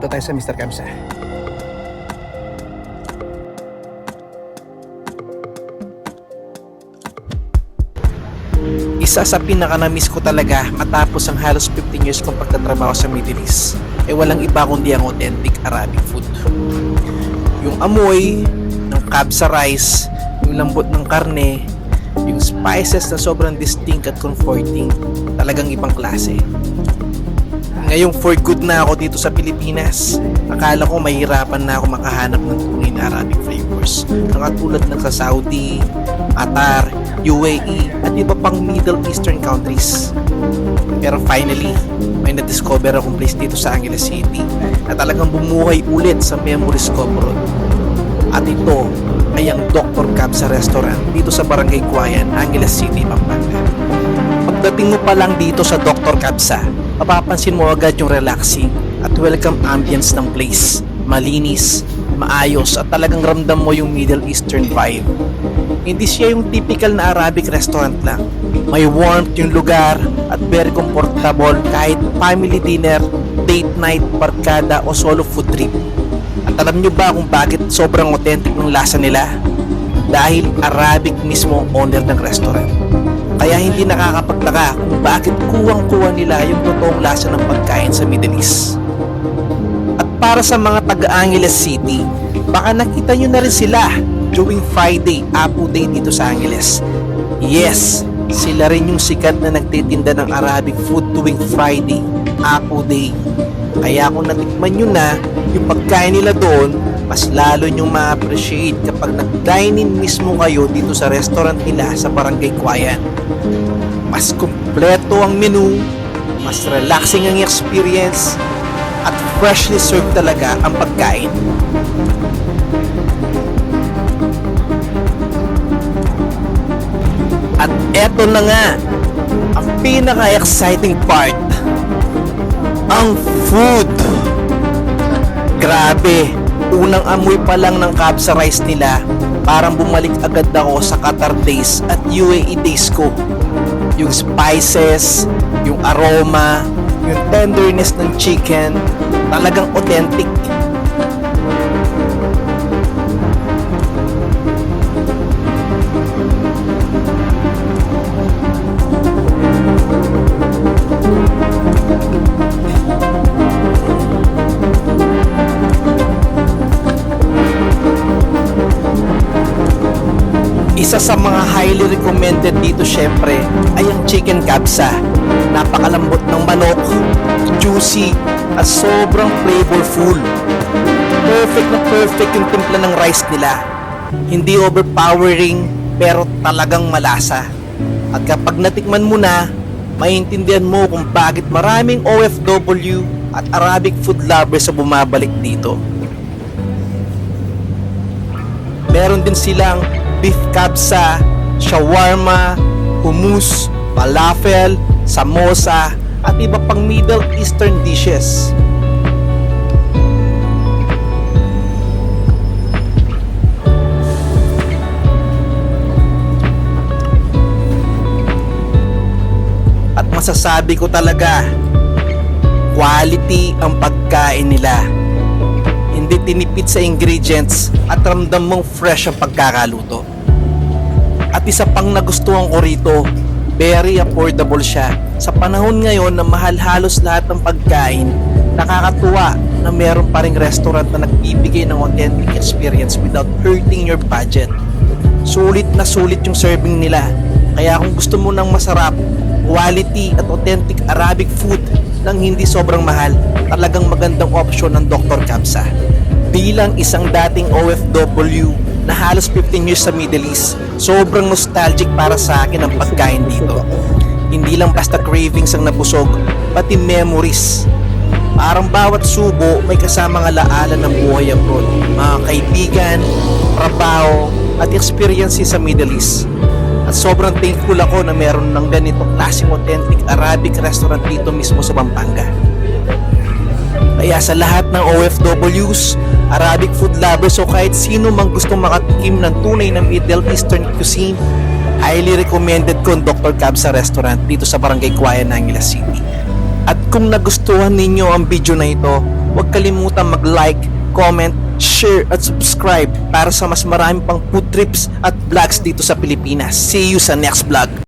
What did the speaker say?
punta tayo sa Mr. Kamsa. Isa sa pinaka-na-miss ko talaga matapos ang halos 15 years kong pagtatrabaho sa Middle East ay walang iba kundi ang authentic Arabic food. Yung amoy ng kabsa rice, yung lambot ng karne, yung spices na sobrang distinct at comforting, talagang ibang klase. Ngayong for good na ako dito sa Pilipinas, akala ko mahirapan na ako makahanap ng tunay na Arabic flavors na katulad ng sa Saudi, Qatar, UAE at iba pang Middle Eastern countries. Pero finally, may na-discover akong place dito sa Angeles City na talagang bumuhay ulit sa memories ko abroad. At ito ay ang Dr. Kabsa Restaurant dito sa Barangay Cuayan, Angeles City, Pampanga. Pagdating mo pa lang dito sa Dr. Kabsa, mapapansin mo agad yung relaxing at welcome ambience ng place. Malinis, maayos at talagang ramdam mo yung Middle Eastern vibe. Hindi siya yung typical na Arabic restaurant lang. May warmth yung lugar at very comfortable kahit family dinner, date night, barkada o solo food trip. At alam nyo ba kung bakit sobrang authentic ng lasa nila? Dahil Arabic mismo ang owner ng restaurant. Kaya hindi nakakapagtaka kung bakit kuwang-kuwa nila yung totoong lasa ng pagkain sa Middle East. At para sa mga taga-Angeles City, baka nakita nyo na rin sila during Friday, Apo Day dito sa Angeles. Yes, sila rin yung sikat na nagtitinda ng Arabic food tuwing Friday, Apo Day. Kaya kung natikman nyo na yung pagkain nila doon, mas lalo nyong ma-appreciate kapag nag-dine-in mismo kayo dito sa restaurant nila sa Barangay Cuayan. Mas kumpleto ang menu, mas relaxing ang experience, at freshly served talaga ang pagkain. At eto na nga, ang pinaka-exciting part, ang food. Grabe, unang amoy pa lang ng kabsa rice nila, parang bumalik agad ako sa Qatar days at UAE days ko. Yung spices, yung aroma, yung tenderness ng chicken, talagang authentic. Isa sa mga highly recommended dito syempre ay ang chicken kabsa. Napakalambot ng manok, juicy at sobrang flavorful. Perfect na perfect yung timpla ng rice nila. Hindi overpowering pero talagang malasa. At kapag natikman mo na, maintindihan mo kung bakit maraming OFW at Arabic food lovers sa bumabalik dito. Meron din silang beef kabsa, shawarma, hummus, falafel, samosa, at iba pang Middle Eastern dishes. At masasabi ko talaga, quality ang pagkain nila. Hindi tinipid sa ingredients at ramdam mong fresh ang pagkakaluto. At isa pang nagustuhan ko rito, very affordable siya. Sa panahon ngayon na mahal halos lahat ng pagkain, nakakatuwa na meron pa ring restaurant na nagbibigay ng authentic experience without hurting your budget. Sulit na sulit yung serving nila. Kaya kung gusto mo ng masarap, quality at authentic Arabic food nang hindi sobrang mahal, talagang magandang option ng Dr. Kabsa. Bilang isang dating OFW na halos 15 years sa Middle East, sobrang nostalgic para sa akin ang pagkain dito. Hindi lang basta cravings ang nabusog, pati memories. Parang bawat subo may kasamang alaala ng buhay abroad, mga kaibigan, trabaho, at experiences sa Middle East. At sobrang thankful ako na meron ng ganitong klaseng authentic Arabic restaurant dito mismo sa Pampanga. Kaya sa lahat ng OFWs, Arabic food lovers o kahit sino mang gustong makatikim ng tunay na Middle Eastern cuisine, highly recommended ko ang Dr. Kabsa Restaurant dito sa Barangay Cuayan, Angeles City. At kung nagustuhan ninyo ang video na ito, huwag kalimutan mag-like, comment, share at subscribe para sa mas marami pang food trips at vlogs dito sa Pilipinas. See you sa next vlog.